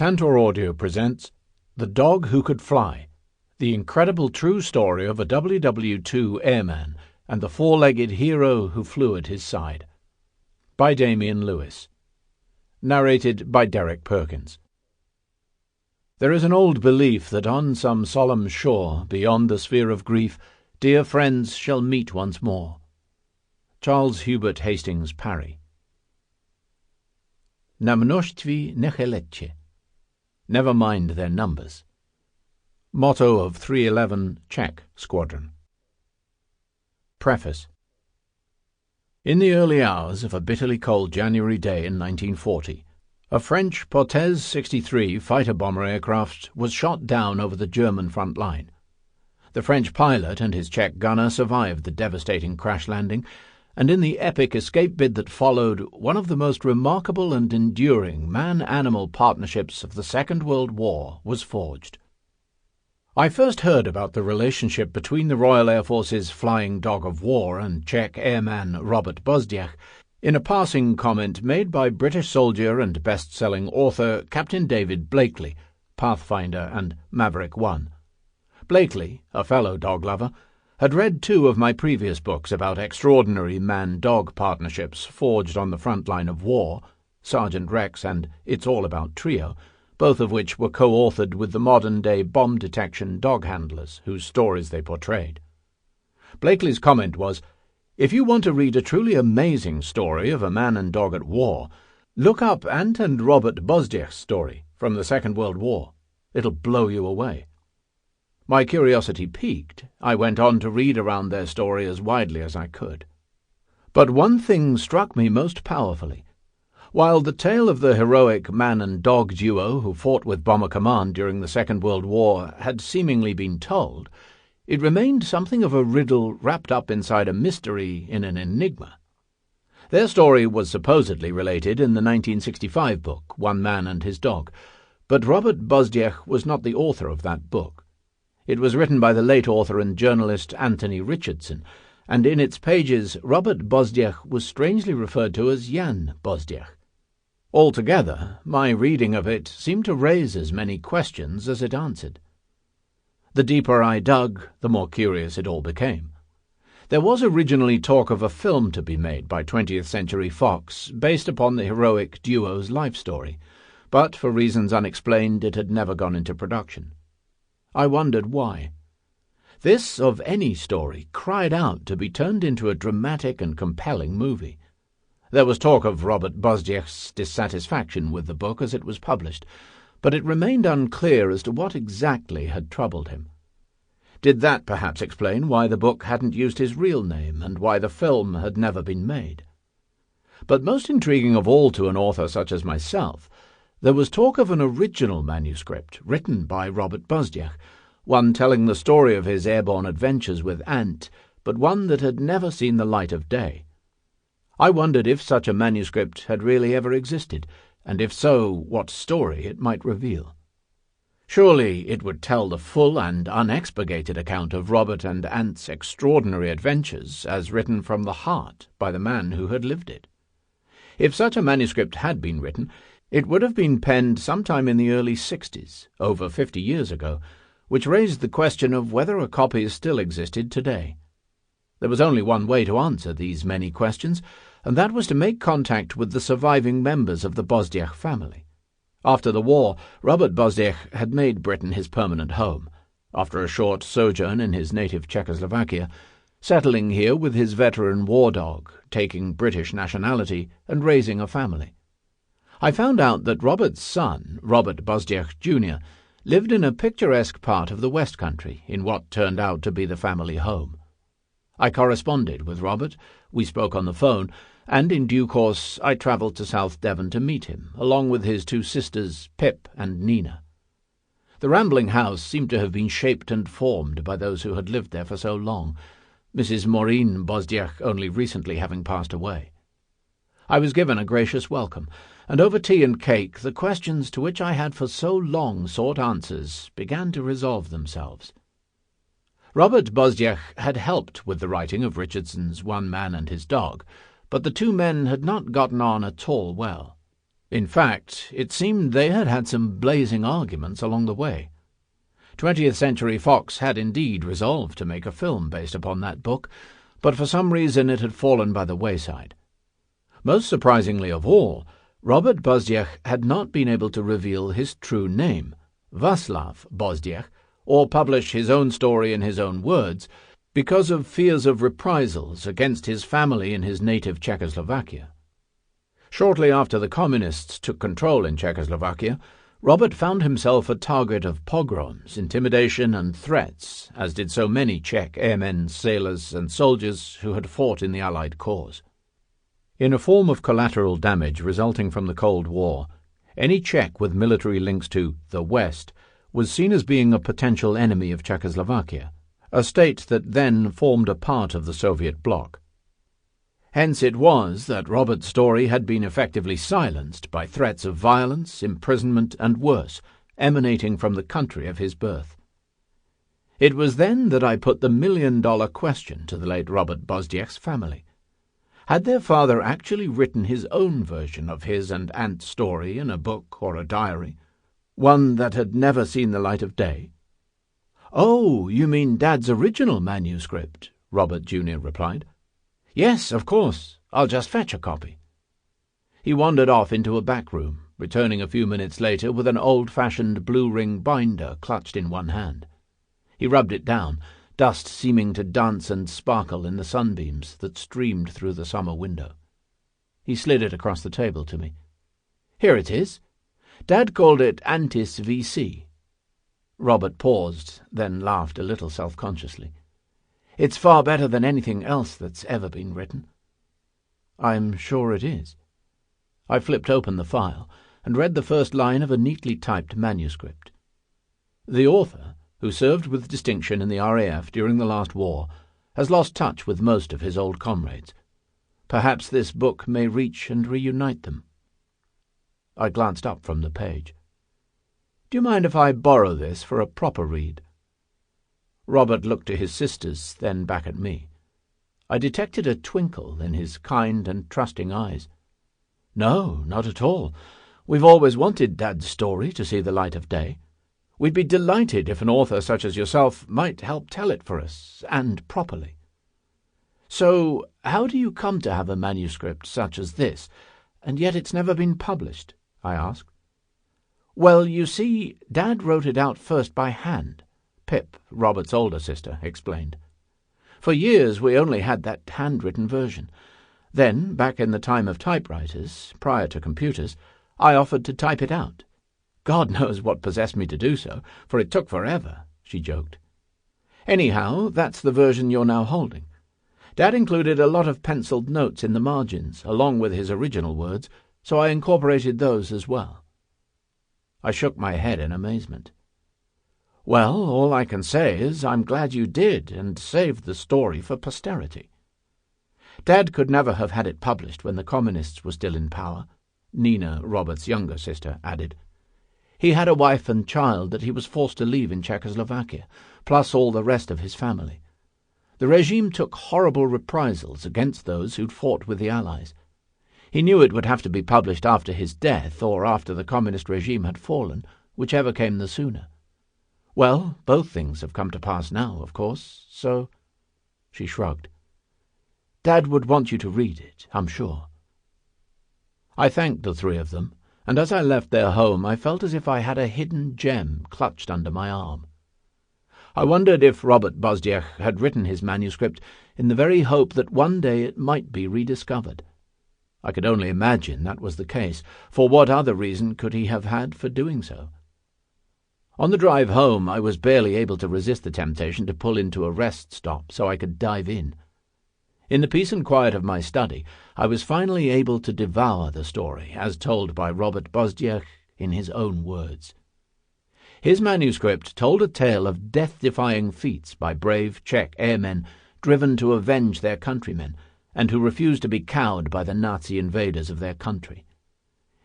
Tantor Audio presents The Dog Who Could Fly, the incredible true story of a WWII Airman and the four-legged hero who flew at his side. By Damien Lewis. Narrated by Perkins. There is an old belief that on some solemn shore, beyond the sphere of grief, dear friends shall meet once more. Charles Hubert Hastings Parry. Na množství necheleče. Never mind their numbers. Motto of 311 Czech Squadron. Preface. In the early hours of a bitterly cold January day in 1940, a French Portez 63 fighter-bomber aircraft was shot down over the German front line. The French pilot and his Czech gunner survived the devastating crash landing, and in the epic escape bid that followed, one of the most remarkable and enduring man-animal partnerships of the Second World War was forged. I first heard about the relationship between the Royal Air Force's flying dog of war and Czech airman Robert Bozdiach in a passing comment made by British soldier and best-selling author Captain David Blakely, Pathfinder and Maverick 1. Blakely, a fellow dog lover, had read two of my previous books about extraordinary man-dog partnerships forged on the front line of war, Sergeant Rex and It's All About Trio, both of which were co-authored with the modern-day bomb detection dog handlers whose stories they portrayed. Blakely's comment was, "If you want to read a truly amazing story of a man and dog at war, look up Ant and Robert Bozdiach's story from the Second World War. It'll blow you away." My curiosity piqued, I went on to read around their story as widely as I could. But one thing struck me most powerfully. While the tale of the heroic man and dog duo who fought with Bomber Command during the Second World War had seemingly been told, it remained something of a riddle wrapped up inside a mystery in an enigma. Their story was supposedly related in the 1965 book, One Man and His Dog, but Robert Bozdiach was not the author of that book. It was written by the late author and journalist Anthony Richardson, and in its pages Robert Bozdiach was strangely referred to as Jan Bozdiach. Altogether, my reading of it seemed to raise as many questions as it answered. The deeper I dug, the more curious it all became. There was originally talk of a film to be made by 20th Century Fox based upon the heroic duo's life story, but for reasons unexplained it had never gone into production. I wondered why. This, of any story, cried out to be turned into a dramatic and compelling movie. There was talk of Robert Bozdiach's dissatisfaction with the book as it was published, but it remained unclear as to what exactly had troubled him. Did that perhaps explain why the book hadn't used his real name and why the film had never been made? But most intriguing of all to an author such as myself, there was talk of an original manuscript written by Robert Bozdiach, one telling the story of his airborne adventures with Ant, but one that had never seen the light of day. I wondered if such a manuscript had really ever existed, and if so, what story it might reveal. Surely it would tell the full and unexpurgated account of Robert and Ant's extraordinary adventures as written from the heart by the man who had lived it. If such a manuscript had been written, it would have been penned sometime in the early 60s, over 50 years ago, which raised the question of whether a copy still existed today. There was only one way to answer these many questions, and that was to make contact with the surviving members of the Bozdiach family. After the war, Robert Bozdiach had made Britain his permanent home, after a short sojourn in his native Czechoslovakia, settling here with his veteran war dog, taking British nationality and raising a family. I found out that Robert's son, Robert Bozdiach Jr., lived in a picturesque part of the West Country in what turned out to be the family home. I corresponded with Robert, we spoke on the phone, and in due course I travelled to South Devon to meet him, along with his two sisters, Pip and Nina. The rambling house seemed to have been shaped and formed by those who had lived there for so long, Mrs. Maureen Bozdiach only recently having passed away. I was given a gracious welcome, and over tea and cake the questions to which I had for so long sought answers began to resolve themselves. Robert Bozdiach had helped with the writing of Richardson's One Man and His Dog, but the two men had not gotten on at all well. In fact, it seemed they had had some blazing arguments along the way. 20th Century Fox had indeed resolved to make a film based upon that book, but for some reason it had fallen by the wayside. Most surprisingly of all, Robert Bozdiech had not been able to reveal his true name, Václav Bozdiech, or publish his own story in his own words, because of fears of reprisals against his family in his native Czechoslovakia. Shortly after the Communists took control in Czechoslovakia, Robert found himself a target of pogroms, intimidation, and threats, as did so many Czech airmen, sailors, and soldiers who had fought in the Allied cause. In a form of collateral damage resulting from the Cold War, any Czech with military links to the West was seen as being a potential enemy of Czechoslovakia, a state that then formed a part of the Soviet bloc. Hence it was that Robert's story had been effectively silenced by threats of violence, imprisonment, and worse, emanating from the country of his birth. It was then that I put the million-dollar question to the late Robert Bozdiech's family. Had their father actually written his own version of his and Ant's story in a book or a diary, one that had never seen the light of day? "Oh, you mean Dad's original manuscript," Robert Jr. replied. "Yes, of course. I'll just fetch a copy." He wandered off into a back room, returning a few minutes later with an old-fashioned blue-ring binder clutched in one hand. He rubbed it down, dust seeming to dance and sparkle in the sunbeams that streamed through the summer window. He slid it across the table to me. "Here it is. Dad called it Antis VC. Robert paused, then laughed a little self-consciously. "It's far better than anything else that's ever been written." "I'm sure it is." I flipped open the file and read the first line of a neatly typed manuscript. The author, who served with distinction in the RAF during the last war, has lost touch with most of his old comrades. Perhaps this book may reach and reunite them. I glanced up from the page. "Do you mind if I borrow this for a proper read?" Robert looked to his sisters, then back at me. I detected a twinkle in his kind and trusting eyes. "No, not at all. We've always wanted Dad's story to see the light of day. We'd be delighted if an author such as yourself might help tell it for us, and properly." "So, how do you come to have a manuscript such as this, and yet it's never been published?" I asked. "Well, you see, Dad wrote it out first by hand," Pip, Robert's older sister, explained. "For years we only had that handwritten version. Then, back in the time of typewriters, prior to computers, I offered to type it out. God knows what possessed me to do so, for it took forever," she joked. "Anyhow, that's the version you're now holding. Dad included a lot of penciled notes in the margins, along with his original words, so I incorporated those as well." I shook my head in amazement. "Well, all I can say is I'm glad you did and saved the story for posterity." "Dad could never have had it published when the Communists were still in power," Nina, Robert's younger sister, added. "He had a wife and child that he was forced to leave in Czechoslovakia, plus all the rest of his family. The regime took horrible reprisals against those who'd fought with the Allies. He knew it would have to be published after his death or after the communist regime had fallen, whichever came the sooner. Well, both things have come to pass now, of course, so—" She shrugged. "Dad would want you to read it, I'm sure." I thanked the three of them, and as I left their home I felt as if I had a hidden gem clutched under my arm. I wondered if Robert Bozdiech had written his manuscript in the very hope that one day it might be rediscovered. I could only imagine that was the case, for what other reason could he have had for doing so? On the drive home I was barely able to resist the temptation to pull into a rest stop so I could dive in. In the peace and quiet of my study, I was finally able to devour the story as told by Robert Bozdiech in his own words. His manuscript told a tale of death-defying feats by brave Czech airmen driven to avenge their countrymen and who refused to be cowed by the Nazi invaders of their country.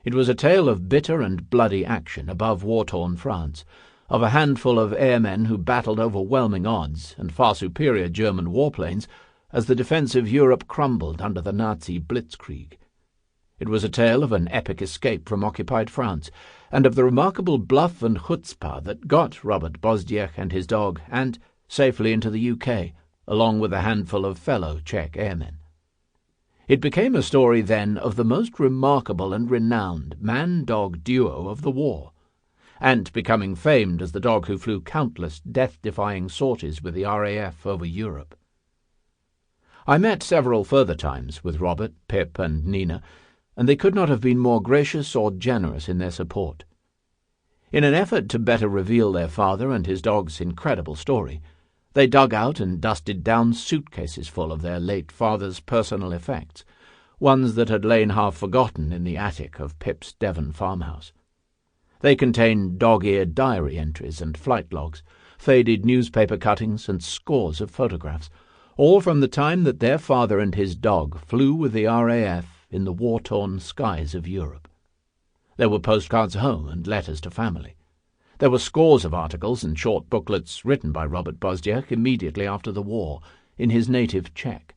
It was a tale of bitter and bloody action above war-torn France, of a handful of airmen who battled overwhelming odds and far superior German warplanes as the defense of Europe crumbled under the Nazi blitzkrieg. It was a tale of an epic escape from occupied France, and of the remarkable bluff and chutzpah that got Robert Bozdiech and his dog and safely into the UK, along with a handful of fellow Czech airmen. It became a story then of the most remarkable and renowned man-dog duo of the war, and becoming famed as the dog who flew countless death-defying sorties with the RAF over Europe. I met several further times with Robert, Pip, and Nina, and they could not have been more gracious or generous in their support. In an effort to better reveal their father and his dog's incredible story, they dug out and dusted down suitcases full of their late father's personal effects, ones that had lain half forgotten in the attic of Pip's Devon farmhouse. They contained dog-eared diary entries and flight logs, faded newspaper cuttings, and scores of photographs, all from the time that their father and his dog flew with the RAF in the war-torn skies of Europe. There were postcards home and letters to family. There were scores of articles and short booklets written by Robert Bozdiech immediately after the war, in his native Czech.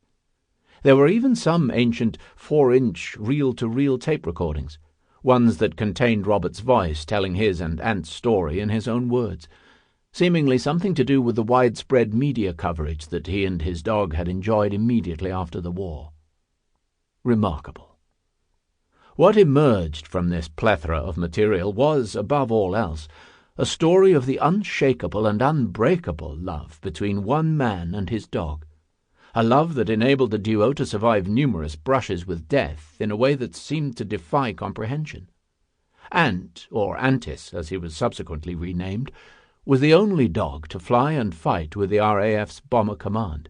There were even some ancient 4-inch reel-to-reel tape recordings, ones that contained Robert's voice telling his and Ant's story in his own words, seemingly something to do with the widespread media coverage that he and his dog had enjoyed immediately after the war. Remarkable. What emerged from this plethora of material was, above all else, a story of the unshakable and unbreakable love between one man and his dog, a love that enabled the duo to survive numerous brushes with death in a way that seemed to defy comprehension. Ant, or Antis as he was subsequently renamed, was the only dog to fly and fight with the RAF's bomber command.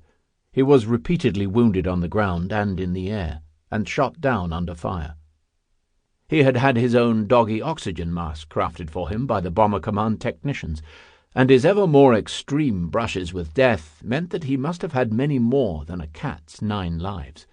He was repeatedly wounded on the ground and in the air, and shot down under fire. He had had his own doggy oxygen mask crafted for him by the Bomber Command technicians, and his ever more extreme brushes with death meant that he must have had many more than a cat's 9 lives.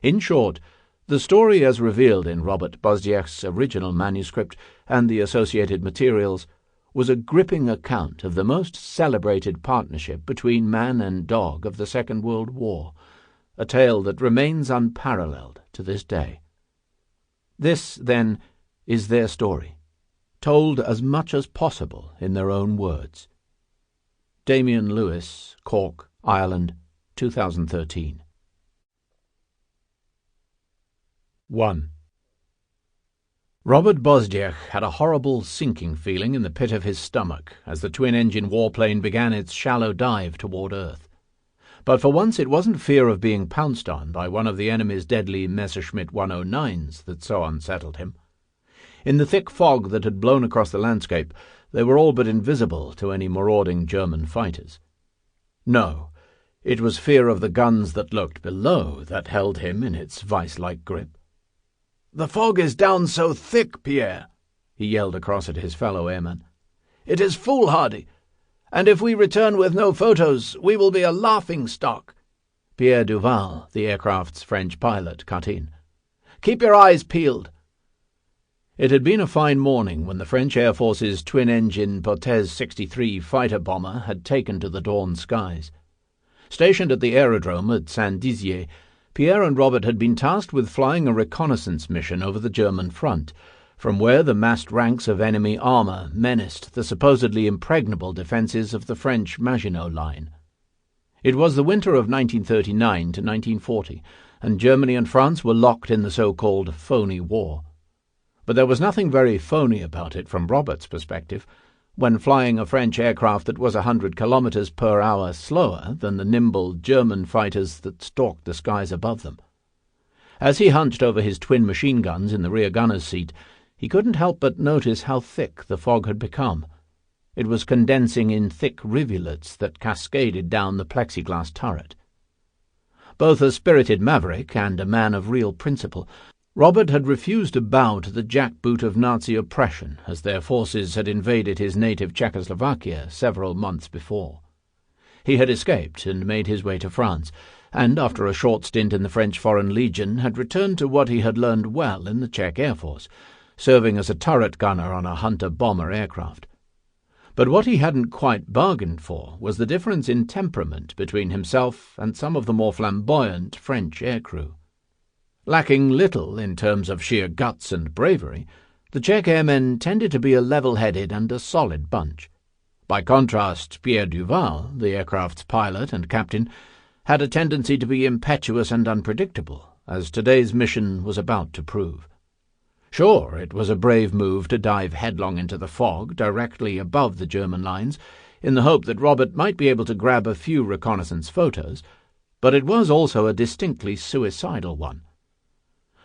In short, the story as revealed in Robert Bozdiech's original manuscript and the associated materials was a gripping account of the most celebrated partnership between man and dog of the Second World War, a tale that remains unparalleled to this day. This, then, is their story, told as much as possible in their own words. Damien Lewis, Cork, Ireland, 2013. 1. Robert Bozdiech had a horrible sinking feeling in the pit of his stomach as the twin-engine warplane began its shallow dive toward Earth. But for once it wasn't fear of being pounced on by one of the enemy's deadly Messerschmitt 109s that so unsettled him. In the thick fog that had blown across the landscape, they were all but invisible to any marauding German fighters. No, it was fear of the guns that lurked below that held him in its vice-like grip. "The fog is down so thick, Pierre," he yelled across at his fellow airman. "It is foolhardy. And if we return with no photos, we will be a laughing-stock." Pierre Duval, the aircraft's French pilot, cut in. "Keep your eyes peeled." It had been a fine morning when the French Air Force's twin-engine Potez 63 fighter bomber had taken to the dawn skies. Stationed at the aerodrome at Saint-Dizier, Pierre and Robert had been tasked with flying a reconnaissance mission over the German front, from where the massed ranks of enemy armour menaced the supposedly impregnable defences of the French Maginot Line. It was the winter of 1939 to 1940, and Germany and France were locked in the so-called phony war. But there was nothing very phony about it from Robert's perspective, when flying a French aircraft that was 100 kilometres per hour slower than the nimble German fighters that stalked the skies above them. As he hunched over his twin machine guns in the rear gunner's seat, he couldn't help but notice how thick the fog had become. It was condensing in thick rivulets that cascaded down the plexiglass turret. Both a spirited maverick and a man of real principle, Robert had refused to bow to the jackboot of Nazi oppression as their forces had invaded his native Czechoslovakia several months before. He had escaped and made his way to France, and after a short stint in the French Foreign Legion had returned to what he had learned well in the Czech Air Force, serving as a turret gunner on a Hunter-bomber aircraft. But what he hadn't quite bargained for was the difference in temperament between himself and some of the more flamboyant French aircrew. Lacking little in terms of sheer guts and bravery, the Czech airmen tended to be a level-headed and a solid bunch. By contrast, Pierre Duval, the aircraft's pilot and captain, had a tendency to be impetuous and unpredictable, as today's mission was about to prove. Sure, it was a brave move to dive headlong into the fog directly above the German lines, in the hope that Robert might be able to grab a few reconnaissance photos, but it was also a distinctly suicidal one.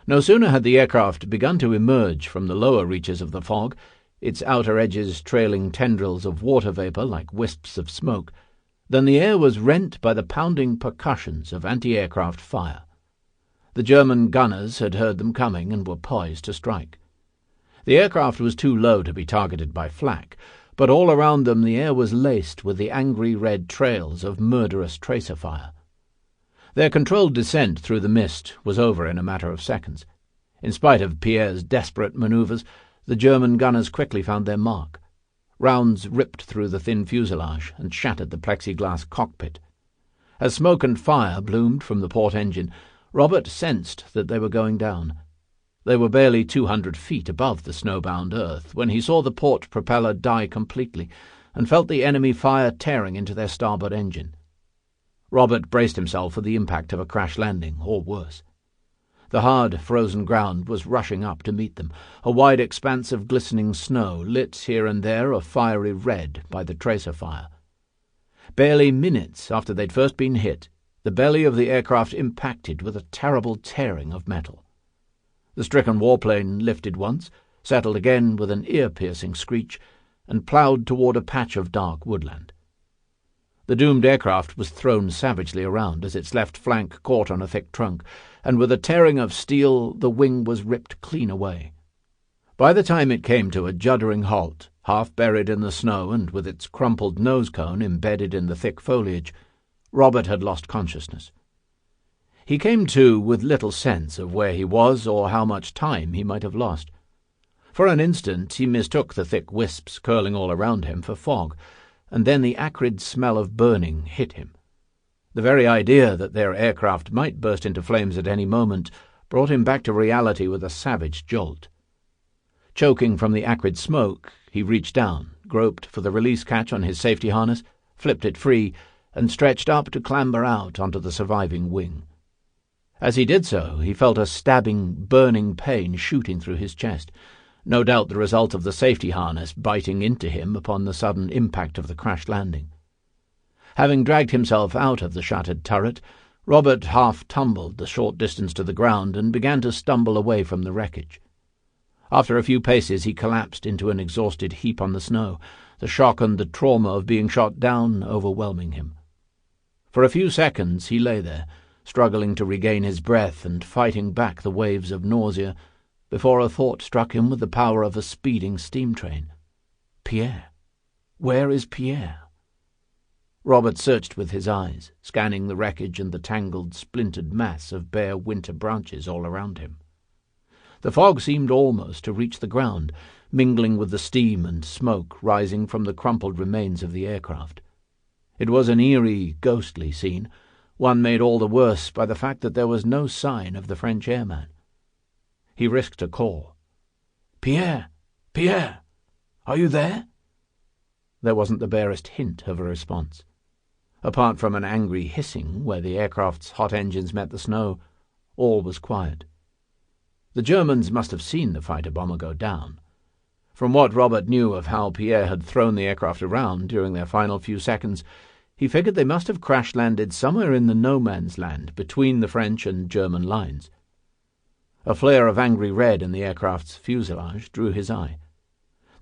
No sooner had the aircraft begun to emerge from the lower reaches of the fog, its outer edges trailing tendrils of water vapour like wisps of smoke, than the air was rent by the pounding percussions of anti-aircraft fire. The German gunners had heard them coming and were poised to strike. The aircraft was too low to be targeted by flak, but all around them the air was laced with the angry red trails of murderous tracer fire. Their controlled descent through the mist was over in a matter of seconds. In spite of Pierre's desperate manoeuvres, the German gunners quickly found their mark. Rounds ripped through the thin fuselage and shattered the plexiglass cockpit. As smoke and fire bloomed from the port engine, Robert sensed that they were going down. They were barely 200 feet above the snowbound earth when he saw the port propeller die completely and felt the enemy fire tearing into their starboard engine. Robert braced himself for the impact of a crash landing, or worse. The hard, frozen ground was rushing up to meet them, a wide expanse of glistening snow lit here and there a fiery red by the tracer fire. Barely minutes after they'd first been hit, the belly of the aircraft impacted with a terrible tearing of metal. The stricken warplane lifted once, settled again with an ear-piercing screech, and ploughed toward a patch of dark woodland. The doomed aircraft was thrown savagely around as its left flank caught on a thick trunk, and with a tearing of steel the wing was ripped clean away. By the time it came to a juddering halt, half buried in the snow and with its crumpled nose cone embedded in the thick foliage, Robert had lost consciousness. He came to with little sense of where he was or how much time he might have lost. For an instant he mistook the thick wisps curling all around him for fog, and then the acrid smell of burning hit him. The very idea that their aircraft might burst into flames at any moment brought him back to reality with a savage jolt. Choking from the acrid smoke, he reached down, groped for the release catch on his safety harness, flipped it free, and stretched up to clamber out onto the surviving wing. As he did so, he felt a stabbing, burning pain shooting through his chest, no doubt the result of the safety harness biting into him upon the sudden impact of the crash landing. Having dragged himself out of the shattered turret, Robert half-tumbled the short distance to the ground and began to stumble away from the wreckage. After a few paces he collapsed into an exhausted heap on the snow, the shock and the trauma of being shot down overwhelming him. For a few seconds he lay there, struggling to regain his breath and fighting back the waves of nausea, before a thought struck him with the power of a speeding steam train. Pierre. Where is Pierre? Robert searched with his eyes, scanning the wreckage and the tangled, splintered mass of bare winter branches all around him. The fog seemed almost to reach the ground, mingling with the steam and smoke rising from the crumpled remains of the aircraft. It was an eerie, ghostly scene, one made all the worse by the fact that there was no sign of the French airman. He risked a call. "Pierre! Pierre! Are you there?" There wasn't the barest hint of a response. Apart from an angry hissing where the aircraft's hot engines met the snow, all was quiet. The Germans must have seen the fighter-bomber go down. From what Robert knew of how Pierre had thrown the aircraft around during their final few seconds, he figured they must have crash-landed somewhere in the no-man's land between the French and German lines. A flare of angry red in the aircraft's fuselage drew his eye.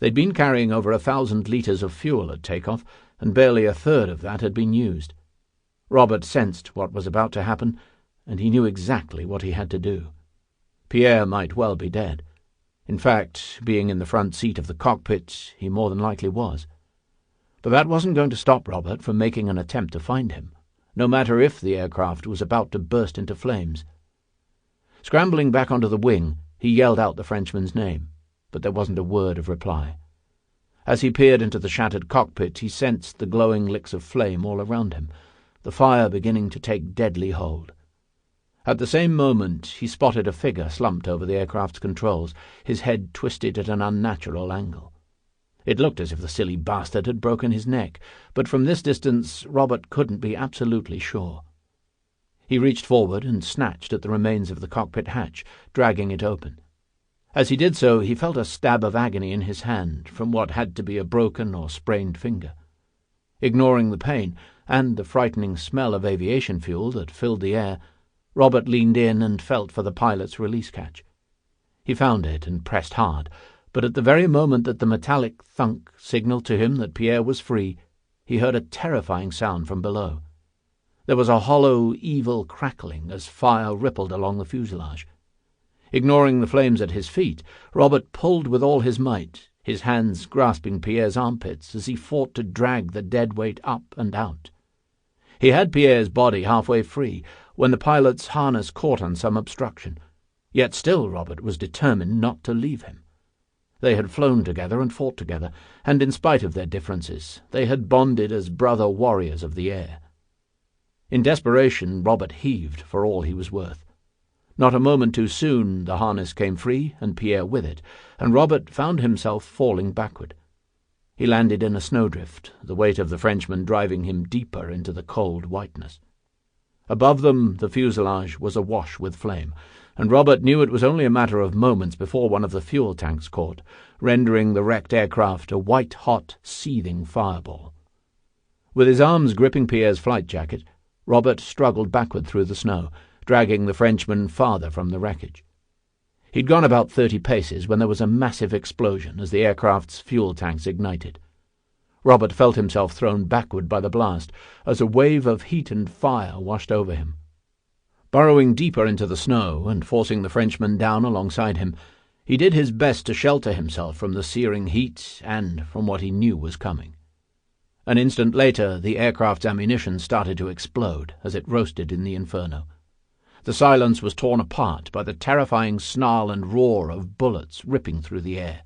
They'd been carrying over 1,000 litres of fuel at takeoff, and barely a third of that had been used. Robert sensed what was about to happen, and he knew exactly what he had to do. Pierre might well be dead. In fact, being in the front seat of the cockpit, he more than likely was. But that wasn't going to stop Robert from making an attempt to find him, no matter if the aircraft was about to burst into flames. Scrambling back onto the wing, he yelled out the Frenchman's name, but there wasn't a word of reply. As he peered into the shattered cockpit, he sensed the glowing licks of flame all around him, the fire beginning to take deadly hold. At the same moment he spotted a figure slumped over the aircraft's controls, his head twisted at an unnatural angle. It looked as if the silly bastard had broken his neck, but from this distance Robert couldn't be absolutely sure. He reached forward and snatched at the remains of the cockpit hatch, dragging it open. As he did so, he felt a stab of agony in his hand from what had to be a broken or sprained finger. Ignoring the pain and the frightening smell of aviation fuel that filled the air, Robert leaned in and felt for the pilot's release catch. He found it and pressed hard, but at the very moment that the metallic thunk signaled to him that Pierre was free, he heard a terrifying sound from below. There was a hollow, evil crackling as fire rippled along the fuselage. Ignoring the flames at his feet, Robert pulled with all his might, his hands grasping Pierre's armpits as he fought to drag the dead weight up and out. He had Pierre's body halfway free when the pilot's harness caught on some obstruction, yet still Robert was determined not to leave him. They had flown together and fought together, and in spite of their differences, they had bonded as brother warriors of the air. In desperation, Robert heaved for all he was worth. Not a moment too soon, the harness came free, and Pierre with it, and Robert found himself falling backward. He landed in a snowdrift, the weight of the Frenchman driving him deeper into the cold whiteness. Above them, the fuselage was awash with flame, and Robert knew it was only a matter of moments before one of the fuel tanks caught, rendering the wrecked aircraft a white-hot, seething fireball. With his arms gripping Pierre's flight jacket, Robert struggled backward through the snow, dragging the Frenchman farther from the wreckage. He'd gone about 30 paces when there was a massive explosion as the aircraft's fuel tanks ignited. Robert felt himself thrown backward by the blast as a wave of heat and fire washed over him. Burrowing deeper into the snow and forcing the Frenchman down alongside him, he did his best to shelter himself from the searing heat and from what he knew was coming. An instant later, the aircraft's ammunition started to explode as it roasted in the inferno. The silence was torn apart by the terrifying snarl and roar of bullets ripping through the air.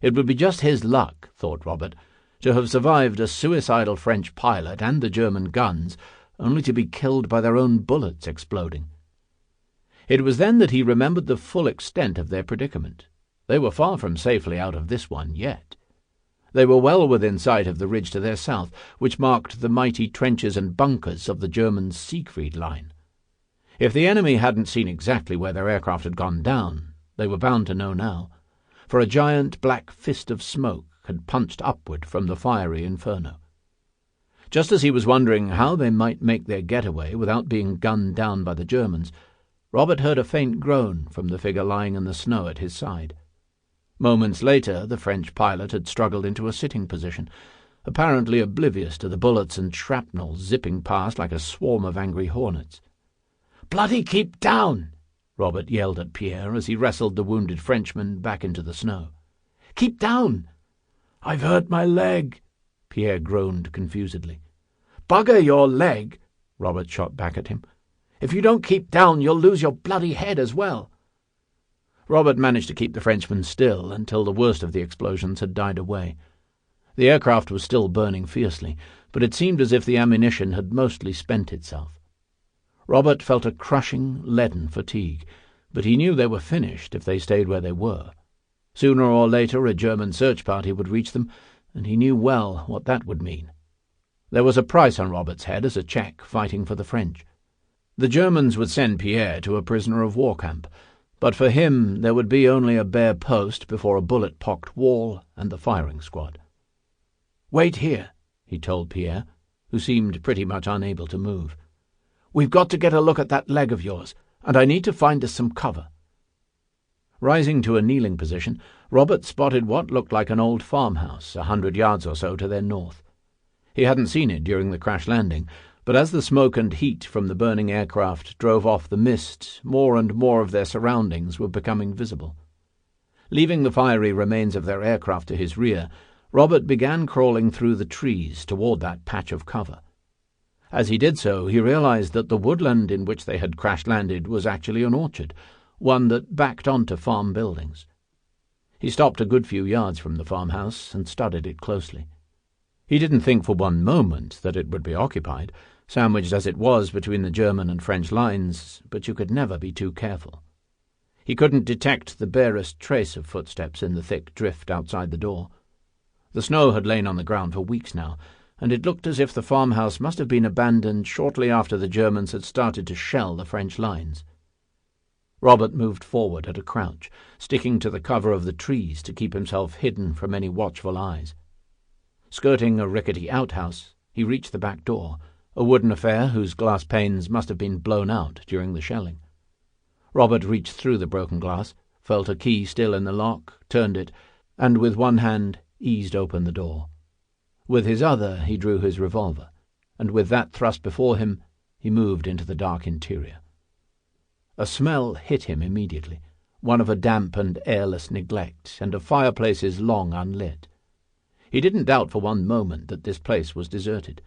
It would be just his luck, thought Robert, to have survived a suicidal French pilot and the German guns, only to be killed by their own bullets exploding. It was then that he remembered the full extent of their predicament. They were far from safely out of this one yet. They were well within sight of the ridge to their south, which marked the mighty trenches and bunkers of the German Siegfried Line. If the enemy hadn't seen exactly where their aircraft had gone down, they were bound to know now, for a giant black fist of smoke had punched upward from the fiery inferno. Just as he was wondering how they might make their getaway without being gunned down by the Germans, Robert heard a faint groan from the figure lying in the snow at his side. Moments later, the French pilot had struggled into a sitting position, apparently oblivious to the bullets and shrapnel zipping past like a swarm of angry hornets. "Bloody keep down!" Robert yelled at Pierre as he wrestled the wounded Frenchman back into the snow. "Keep down!" "I've hurt my leg," Pierre groaned confusedly. "Bugger your leg," Robert shot back at him. "If you don't keep down, you'll lose your bloody head as well." Robert managed to keep the Frenchman still until the worst of the explosions had died away. The aircraft was still burning fiercely, but it seemed as if the ammunition had mostly spent itself. Robert felt a crushing, leaden fatigue, but he knew they were finished if they stayed where they were. Sooner or later a German search party would reach them, and he knew well what that would mean. There was a price on Robert's head as a Czech fighting for the French. The Germans would send Pierre to a prisoner of war camp, but for him there would be only a bare post before a bullet-pocked wall and the firing squad. "Wait here," he told Pierre, who seemed pretty much unable to move. "We've got to get a look at that leg of yours, and I need to find us some cover." Rising to a kneeling position, Robert spotted what looked like an old farmhouse 100 yards or so to their north. He hadn't seen it during the crash landing, but as the smoke and heat from the burning aircraft drove off the mist, more and more of their surroundings were becoming visible. Leaving the fiery remains of their aircraft to his rear, Robert began crawling through the trees toward that patch of cover. As he did so, he realized that the woodland in which they had crash-landed was actually an orchard, one that backed onto farm buildings. He stopped a good few yards from the farmhouse and studied it closely. He didn't think for one moment that it would be occupied, sandwiched as it was between the German and French lines, but you could never be too careful. He couldn't detect the barest trace of footsteps in the thick drift outside the door. The snow had lain on the ground for weeks now, and it looked as if the farmhouse must have been abandoned shortly after the Germans had started to shell the French lines. Robert moved forward at a crouch, sticking to the cover of the trees to keep himself hidden from any watchful eyes. Skirting a rickety outhouse, he reached the back door, a wooden affair whose glass panes must have been blown out during the shelling. Robert reached through the broken glass, felt a key still in the lock, turned it, and with one hand eased open the door. With his other he drew his revolver, and with that thrust before him, he moved into the dark interior. A smell hit him immediately, one of a damp and airless neglect, and of fireplaces long unlit. He didn't doubt for one moment that this place was deserted.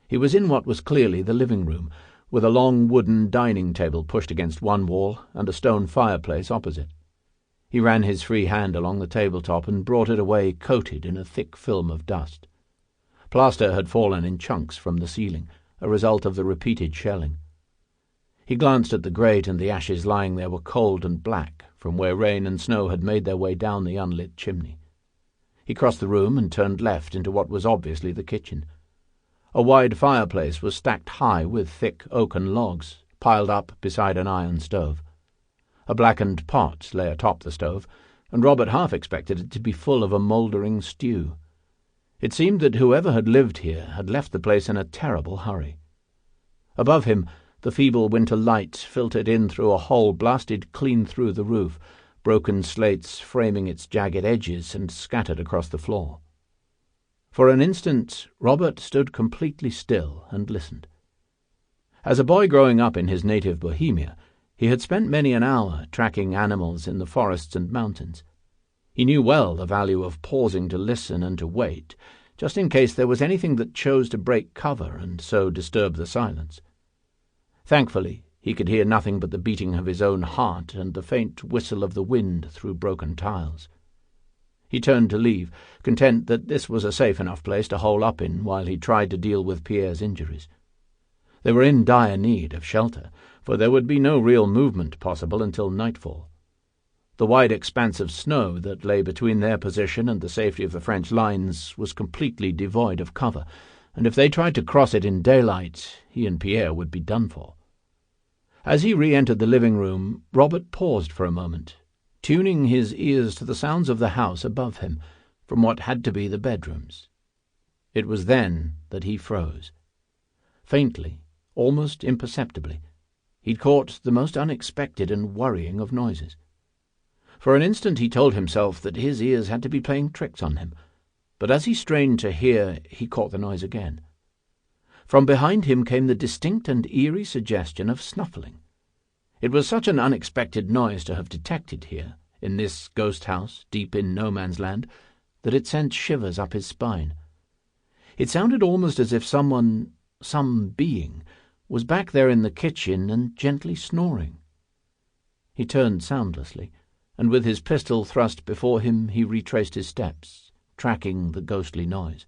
He was in what was clearly the living room, with a long wooden dining table pushed against one wall and a stone fireplace opposite. He ran his free hand along the tabletop and brought it away coated in a thick film of dust. Plaster had fallen in chunks from the ceiling, a result of the repeated shelling. He glanced at the grate, and the ashes lying there were cold and black from where rain and snow had made their way down the unlit chimney. He crossed the room and turned left into what was obviously the kitchen. A wide fireplace was stacked high with thick oaken logs, piled up beside an iron stove. A blackened pot lay atop the stove, and Robert half expected it to be full of a mouldering stew. It seemed that whoever had lived here had left the place in a terrible hurry. Above him, the feeble winter light filtered in through a hole blasted clean through the roof, broken slates framing its jagged edges and scattered across the floor. For an instant, Robert stood completely still and listened. As a boy growing up in his native Bohemia, he had spent many an hour tracking animals in the forests and mountains. He knew well the value of pausing to listen and to wait, just in case there was anything that chose to break cover and so disturb the silence. Thankfully, he could hear nothing but the beating of his own heart and the faint whistle of the wind through broken tiles. He turned to leave, content that this was a safe enough place to hole up in while he tried to deal with Pierre's injuries. They were in dire need of shelter, for there would be no real movement possible until nightfall. The wide expanse of snow that lay between their position and the safety of the French lines was completely devoid of cover, and if they tried to cross it in daylight, he and Pierre would be done for. As he re-entered the living room, Robert paused for a moment, tuning his ears to the sounds of the house above him, from what had to be the bedrooms. It was then that he froze. Faintly, almost imperceptibly, he'd caught the most unexpected and worrying of noises. For an instant he told himself that his ears had to be playing tricks on him, but as he strained to hear, he caught the noise again. From behind him came the distinct and eerie suggestion of snuffling. It was such an unexpected noise to have detected here, in this ghost house deep in no-man's land, that it sent shivers up his spine. It sounded almost as if someone, some being, was back there in the kitchen and gently snoring. He turned soundlessly, and with his pistol thrust before him he retraced his steps, tracking the ghostly noise.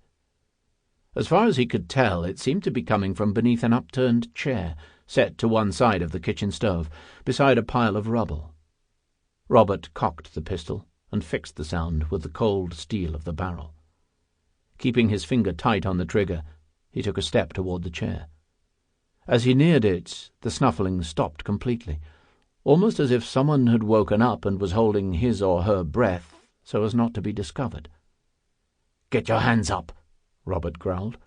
As far as he could tell, it seemed to be coming from beneath an upturned chair, set to one side of the kitchen stove, beside a pile of rubble. Robert cocked the pistol and fixed the sound with the cold steel of the barrel. Keeping his finger tight on the trigger, he took a step toward the chair. As he neared it, the snuffling stopped completely, almost as if someone had woken up and was holding his or her breath so as not to be discovered. "Get your hands up," Robert growled.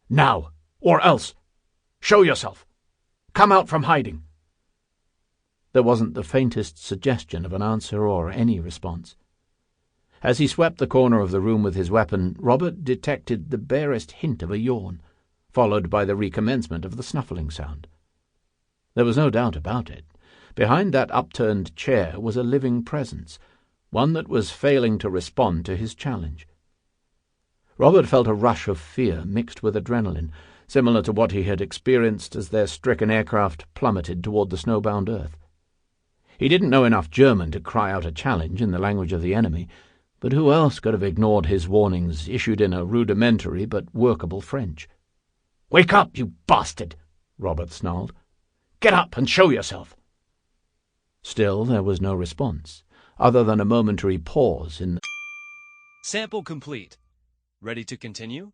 "Now, or else! Show yourself! Come out from hiding!" There wasn't the faintest suggestion of an answer or any response. As he swept the corner of the room with his weapon, Robert detected the barest hint of a yawn, followed by the recommencement of the snuffling sound. There was no doubt about it. Behind that upturned chair was a living presence, one that was failing to respond to his challenge. Robert felt a rush of fear mixed with adrenaline, similar to what he had experienced as their stricken aircraft plummeted toward the snowbound earth. He didn't know enough German to cry out a challenge in the language of the enemy, but who else could have ignored his warnings issued in a rudimentary but workable French? "Wake up, you bastard!" Robert snarled. "Get up and show yourself!" Still there was no response, other than a momentary pause in the... Sample complete. Ready to continue?